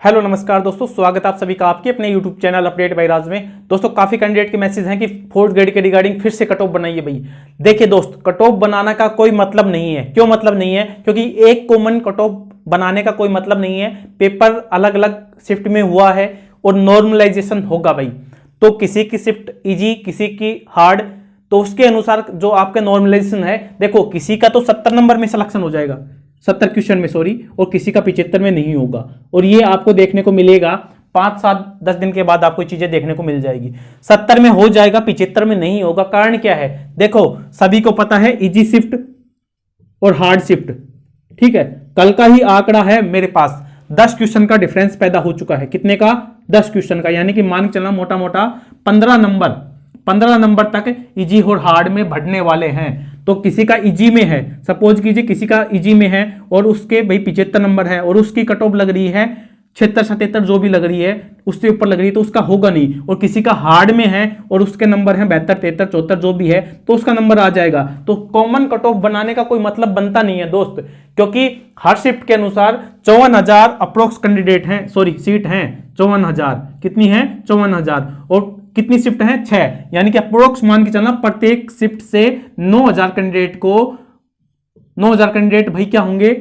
Hello नमस्कार दोस्तों, स्वागत आप सभी का आपके अपने यूट्यूब चैनल अपडेट बाय राज में। दोस्तों काफी कैंडिडेट के मैसेज हैं कि फोर्थ ग्रेड के रिगार्डिंग फिर से कट ऑफ बनाइए भाई। देखिए दोस्त, कट ऑफ बनाना का कोई मतलब नहीं है। क्यों मतलब नहीं है? क्योंकि एक कॉमन कट ऑफ बनाने का कोई मतलब नहीं है। पेपर अलग अलग शिफ्ट में हुआ है और नॉर्मलाइजेशन होगा भाई। तो किसी की शिफ्ट इजी, किसी की हार्ड, तो उसके अनुसार जो आपका नॉर्मलाइजेशन है, देखो किसी का तो 70 नंबर में सिलेक्शन हो जाएगा, 70 क्वेश्चन में सॉरी, और किसी का 75 में नहीं होगा। और ये आपको देखने को मिलेगा 5, 7, 10 दिन के बाद आपको चीजें देखने को मिल जाएगी। 70 में हो जाएगा, 75 में नहीं होगा। कारण क्या है? देखो सभी को पता है इजी शिफ्ट और हार्ड शिफ्ट, ठीक है। कल का ही आंकड़ा है मेरे पास, 10 क्वेश्चन का डिफरेंस पैदा हो चुका है। कितने का? 10 क्वेश्चन का, यानी कि मान के चलना मोटा मोटा 15 नंबर तक इजी और हार्ड में बढ़ने वाले हैं। तो किसी का इजी में है, सपोज कीजिए किसी का इजी में है और उसके भाई 75 नंबर है और उसकी कट ऑफ लग रही है 76, 77 जो भी लग रही है, उससे ऊपर लग रही है, तो उसका होगा नहीं। और किसी का हार्ड में है और उसके नंबर है 72, 73, 74 जो भी है, तो उसका नंबर आ जाएगा। तो कॉमन कट ऑफ बनाने का कोई मतलब बनता नहीं है दोस्त, क्योंकि हर शिफ्ट के अनुसार 54,000 अप्रोक्स कैंडिडेट हैं, सॉरी सीट हैं 54,000। कितनी है? 54,000। और कितनी शिफ्ट है? 6, यानी कि अप्रोक्स मान के चलना प्रत्येक शिफ्ट से 9,000 कैंडिडेट भाई क्या होंगे?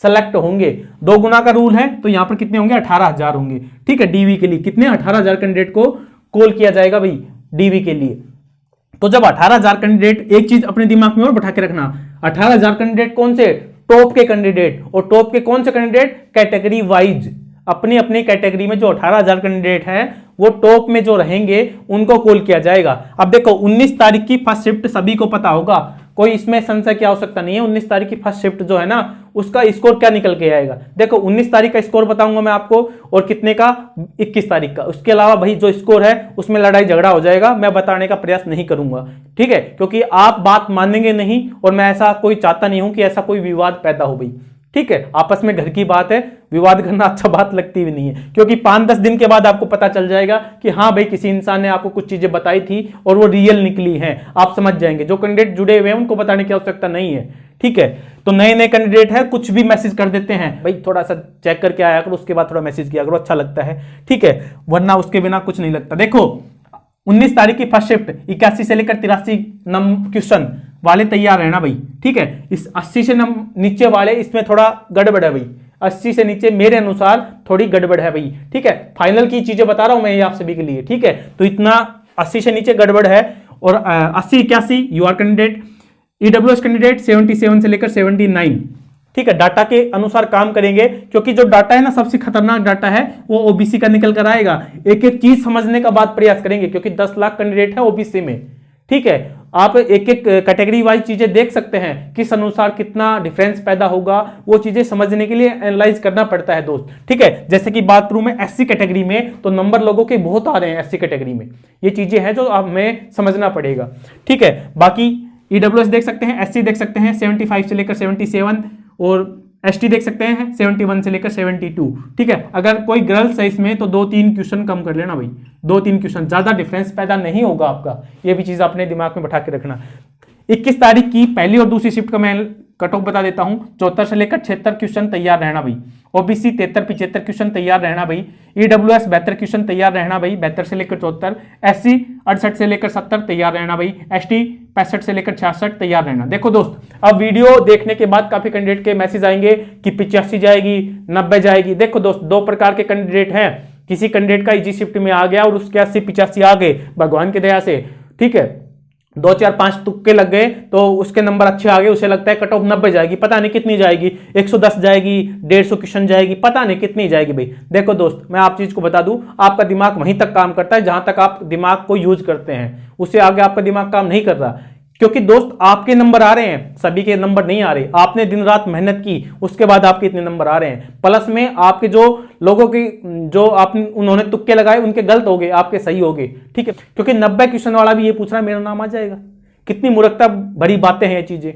सेलेक्ट होंगे। 2 गुना का रूल है, तो यहां पर कितने होंगे? 18,000 होंगे, ठीक है। डीवी के लिए कितने? 18,000 कैंडिडेट को कॉल किया जाएगा भाई डीवी के लिए। तो जब 18,000 कैंडिडेट, एक चीज अपने दिमाग में और बैठा के रखना, 18,000 कैंडिडेट कौन से? टॉप के कैंडिडेट। और टॉप के कौन से कैंडिडेट? कैटेगरी वाइज, अपनी अपनी कैटेगरी में जो 18,000 कैंडिडेट हैं वो टॉप में जो रहेंगे उनको कॉल किया जाएगा। अब देखो 19 तारीख की फर्स्ट शिफ्ट सभी को पता होगा, कोई इसमें संशय की आवश्यकता नहीं है। 19 तारीख की फर्स्ट शिफ्ट जो है ना, उसका स्कोर क्या निकल के आएगा? देखो 19 तारीख का स्कोर बताऊंगा मैं आपको, और कितने का? 21 तारीख का। उसके अलावा भाई जो स्कोर है उसमें लड़ाई झगड़ा हो जाएगा, मैं बताने का प्रयास नहीं करूंगा, ठीक है। क्योंकि आप बात मानेंगे नहीं और मैं ऐसा कोई चाहता नहीं हूं कि ऐसा कोई विवाद पैदा हो भाई, ठीक है। आपस में घर की बात है, विवाद करना अच्छा बात लगती भी नहीं है, क्योंकि 5-10 दिन के बाद आपको पता चल जाएगा कि हाँ भाई किसी इंसान ने आपको कुछ चीजें बताई थी और वो रियल निकली हैं। आप समझ जाएंगे। जो कैंडिडेट जुड़े हुए हैं उनको बताने की आवश्यकता नहीं है, ठीक है। तो नए नए कैंडिडेट है, कुछ भी मैसेज कर देते हैं भाई, थोड़ा सा चेक करके आया करो, उसके बाद थोड़ा मैसेज किया करो, अच्छा लगता है, ठीक है। वरना उसके बिना कुछ नहीं लगता। देखो 19 तारीख की फर्स्ट शिफ्ट 81 से लेकर 83 क्वेश्चन वाले तैयार रहना भाई, ठीक है। इस 80 से नीचे वाले, इसमें थोड़ा गड़बड़ है भाई, 80 से नीचे मेरे अनुसार थोड़ी गड़बड़ है भाई, ठीक है। फाइनल की चीजें बता रहा हूं मैं ये आप सभी के लिए, ठीक है। तो इतना 80 से नीचे गड़बड़ है। और 80, 81 U R candidate, EWS candidate 77 से लेकर 79, ठीक है। डाटा के अनुसार काम करेंगे, क्योंकि जो डाटा है ना सबसे खतरनाक डाटा है वो ओबीसी का निकल कर आएगा। एक एक चीज समझने का बात प्रयास करेंगे, क्योंकि 10 लाख कैंडिडेट है ओबीसी में, ठीक है। आप एक एक कैटेगरी वाइज चीजें देख सकते हैं, किस अनुसार कितना डिफरेंस पैदा होगा, वो चीजें समझने के लिए एनालाइज करना पड़ता है दोस्त, ठीक है। जैसे कि बात करूं मैं एससी कैटेगरी में, तो नंबर लोगों के बहुत आ रहे हैं एससी कैटेगरी में। ये चीजें हैं जो हमें समझना पड़ेगा, ठीक है। बाकी ईडब्ल्यूएस देख सकते हैं, एससी देख सकते हैं 75 से लेकर 77, और एसटी देख सकते हैं 71 से लेकर 72, ठीक है। अगर कोई गर्ल्स है इसमें तो 2-3 क्वेश्चन कम कर लेना भाई, 2-3 क्वेश्चन, ज्यादा डिफरेंस पैदा नहीं होगा आपका। ये भी चीज अपने दिमाग में बैठा के रखना। 21 तारीख की पहली और दूसरी शिफ्ट का मैं कट ऑफ बता देता हूं। 74 से लेकर 76 क्वेश्चन तैयार रहना भाई। ओबीसी 73-75 क्वेश्चन तैयार रहना भाई। ईडब्ल्यूएस 72 क्वेश्चन तैयार रहना भाई, 72 से लेकर 74। एससी 68 से लेकर 70 तैयार रहना भाई। एसटी 65 से लेकर 66 तैयार रहना। देखो दोस्त, अब वीडियो देखने के बाद काफी कैंडिडेट के मैसेज आएंगे कि 85 जाएगी, 90 जाएगी। देखो दोस्त, 2 प्रकार के कैंडिडेट हैं। किसी कैंडिडेट का इजी शिफ्ट में आ गया और उसके 80-85 आ गए भगवान की दया से, ठीक है। 2, 4, 5 तुक्के लग गए तो उसके नंबर अच्छे आ गए, उसे लगता है कट ऑफ 90 जाएगी, पता नहीं कितनी जाएगी, 110 जाएगी, 150 क्वेश्चन जाएगी, पता नहीं कितनी जाएगी भाई। देखो दोस्त, मैं आप चीज को बता दूं, आपका दिमाग वहीं तक काम करता है जहां तक आप दिमाग को यूज करते हैं, उससे आगे आपका दिमाग काम नहीं कर रहा। क्योंकि दोस्त आपके नंबर आ रहे हैं, सभी के नंबर नहीं आ रहे। आपने दिन रात मेहनत की, उसके बाद आपके इतने नंबर आ रहे हैं। प्लस में आपके जो लोगों की जो आपने उन्होंने तुक्के लगाए उनके गलत हो गए, आपके सही हो गए, ठीक है। क्योंकि 90 क्वेश्चन वाला भी ये पूछ रहा है मेरा नाम आ जाएगा। कितनी मूर्खता भरी बातें हैं ये चीजें,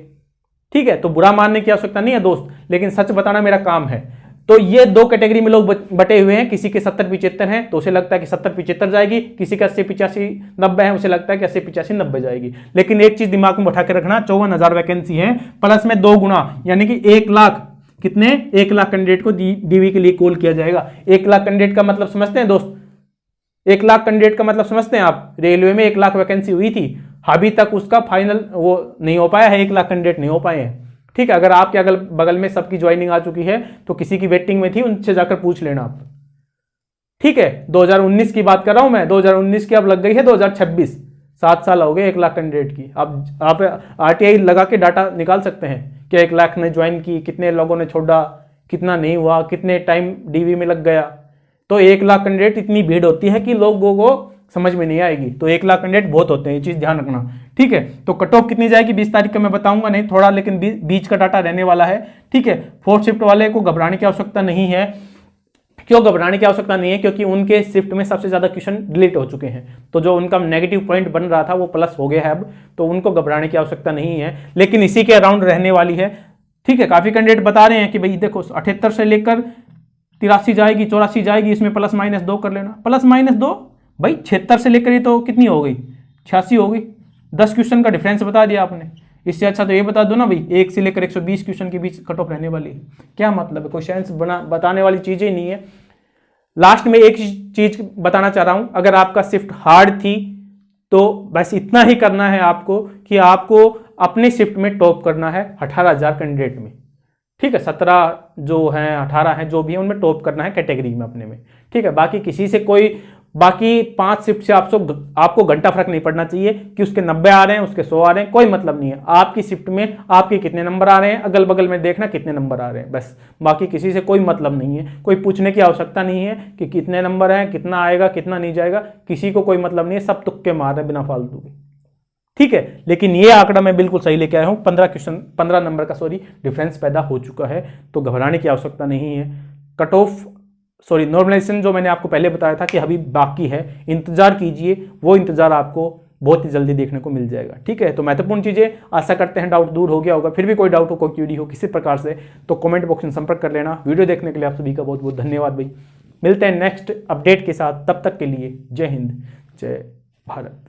ठीक है। तो बुरा मानने की आवश्यकता नहीं है दोस्त, लेकिन सच बताना मेरा काम है। तो ये 2 कैटेगरी में लोग बटे हुए हैं। किसी के 70-75 हैं तो उसे लगता है कि 70-75 जाएगी, किसी का 80-85-90 है, उसे लगता है कि 80-85-90 जाएगी। लेकिन एक चीज दिमाग में बैठा के रखना, 54,000 वैकेंसी है, प्लस में 2 गुना, यानी कि 1 लाख कितने 1 लाख कैंडिडेट को डीवी के लिए कॉल किया जाएगा। 1 लाख कैंडिडेट का मतलब समझते हैं दोस्त, 1 लाख कैंडिडेट का मतलब समझते हैं आप। रेलवे में 1 लाख वैकेंसी हुई थी, अभी तक उसका फाइनल वो नहीं हो पाया है, 1 लाख कैंडिडेट नहीं हो पाए हैं। ठीक है, अगर आपके अगल बगल में सबकी ज्वाइनिंग आ चुकी है तो किसी की वेटिंग में थी, उनसे जाकर पूछ लेना आप। ठीक है, 2019 की बात कर रहा हूं मैं, 2019 की अब लग गई है 2026, 7 साल हो गए 1 लाख कैंडिडेट की। अब आप आरटीआई लगा के डाटा निकाल सकते हैं कि 1 लाख ने ज्वाइन की, कितने लोगों ने छोड़ा, कितना नहीं हुआ, कितने टाइम डीवी में लग गया। तो 1 लाख कैंडिडेट इतनी भीड़ होती है कि लोगों को समझ में नहीं आएगी। तो 1 लाख कैंडिडेट बहुत होते हैं, ये चीज ध्यान रखना। ठीक है, तो कट ऑफ कितनी जाएगी 20 तारीख को मैं बताऊंगा नहीं, थोड़ा लेकिन बीच का डाटा रहने वाला है। ठीक है, 4th शिफ्ट वाले को घबराने की आवश्यकता नहीं है। क्यों घबराने की आवश्यकता नहीं है? क्योंकि उनके शिफ्ट में सबसे ज्यादा क्वेश्चन डिलीट हो चुके हैं, तो जो उनका नेगेटिव पॉइंट बन रहा था वो प्लस हो गया है अब, तो उनको घबराने की आवश्यकता नहीं है, लेकिन इसी के अराउंड रहने वाली है। ठीक है, काफी कैंडिडेट बता रहे हैं कि भाई देखो 78 से लेकर 83 जाएगी, 84 जाएगी, इसमें ±2 कर लेना। ±2 भाई 76 से लेकर ये तो कितनी हो गई, 86 हो गई। 10 क्वेश्चन का डिफरेंस बता दिया आपने। इससे अच्छा तो ये बता दो ना भाई 1 से लेकर 120 क्वेश्चन के बीच कट ऑफ रहने वाली है। क्या मतलब है? क्वेश्चंस बताने वाली चीजें नहीं है। लास्ट में एक चीज बताना चाह रहा हूं, अगर आपका शिफ्ट हार्ड थी तो बस इतना ही करना है आपको कि आपको अपने शिफ्ट में टॉप करना है 18,000 कैंडिडेट में। ठीक है, 17 जो हैं 18 हैं जो भी है उनमें टॉप करना है कैटेगरी में अपने में। ठीक है, बाकी किसी से कोई बाकी 5 शिफ्ट से आपको घंटा फर्क नहीं पड़ना चाहिए कि उसके 90 आ रहे हैं, उसके 100 आ रहे हैं, कोई मतलब नहीं है। आपकी शिफ्ट में आपके कितने नंबर आ रहे हैं, अगल बगल में देखना कितने नंबर आ रहे हैं, बस। बाकी किसी से कोई मतलब नहीं है, कोई पूछने की आवश्यकता नहीं है कि कितने नंबर हैं, कितना आएगा, कितना नहीं जाएगा, किसी को कोई मतलब नहीं है, सब तुक्के मार रहे हैं बिना फालतू के। ठीक है, लेकिन ये आंकड़ा मैं बिल्कुल सही लेके आया हूं, 15 नंबर का डिफरेंस पैदा हो चुका है, तो घबराने की आवश्यकता नहीं है। कट ऑफ नॉर्मलाइजेशन जो मैंने आपको पहले बताया था कि अभी बाकी है, इंतजार कीजिए, वो इंतजार आपको बहुत ही जल्दी देखने को मिल जाएगा। ठीक है, तो महत्वपूर्ण चीजें, आशा करते हैं डाउट दूर हो गया होगा। फिर भी कोई डाउट हो, कोई क्वेरी हो किसी प्रकार से, तो कमेंट बॉक्स में संपर्क कर लेना। वीडियो देखने के लिए आप सभी का बहुत बहुत धन्यवाद भाई। मिलते हैं नेक्स्ट अपडेट के साथ, तब तक के लिए जय हिंद, जय भारत।